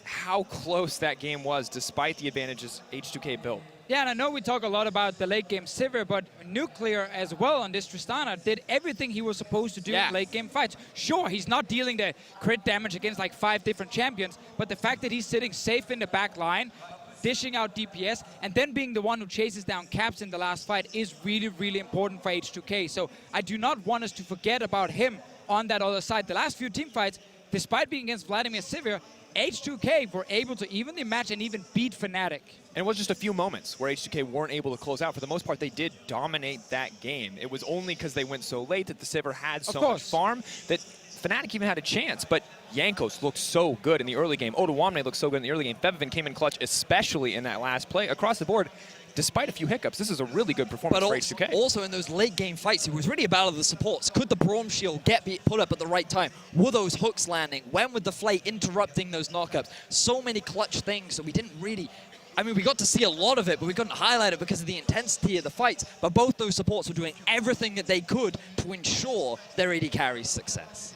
how close that game was, despite the advantages H2K built. Yeah, and I know we talk a lot about the late game Sivir, but Nuclear as well on this Tristana did everything he was supposed to do in late game fights. Sure, he's not dealing the crit damage against like 5 different champions, but the fact that he's sitting safe in the back line, dishing out DPS, and then being the one who chases down Caps in the last fight is really, really important for H2K. So I do not want us to forget about him on that other side. The last few team fights, despite being against Vladimir Sivir, H2K were able to even the match and even beat Fnatic. And it was just a few moments where H2K weren't able to close out. For the most part, they did dominate that game. It was only because they went so late that the Sivir had so much farm that Fnatic even had a chance. But Jankos looked so good in the early game. Odoamne looked so good in the early game. Febiven came in clutch, especially in that last play. Across the board, despite a few hiccups, this is a really good performance for H2K. Also in those late game fights, it was really a battle of the supports. Could the Braum shield get put up at the right time? Were those hooks landing? When would the Flay interrupting those knockups? So many clutch things that we didn't really... I mean, we got to see a lot of it, but we couldn't highlight it because of the intensity of the fights. But both those supports were doing everything that they could to ensure their AD carry's success.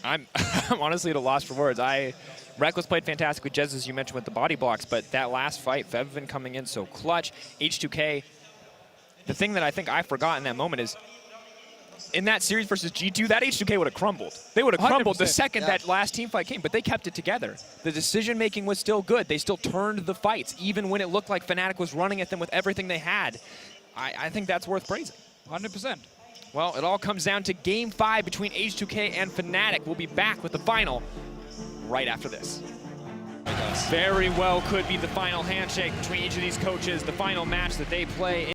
I'm honestly at a loss for words. Rekkles played fantastic with Jesiz, as you mentioned, with the body blocks, but that last fight, Febiven coming in so clutch. H2K, the thing that I think I forgot in that moment is, in that series versus G2, that H2K would have crumbled. They would have crumbled the second that last team fight came, but they kept it together. The decision-making was still good. They still turned the fights, even when it looked like Fnatic was running at them with everything they had. I think that's worth praising. 100%. Well, it all comes down to Game 5 between H2K and Fnatic. We'll be back with the final right after this. Very well could be the final handshake between each of these coaches, the final match that they play.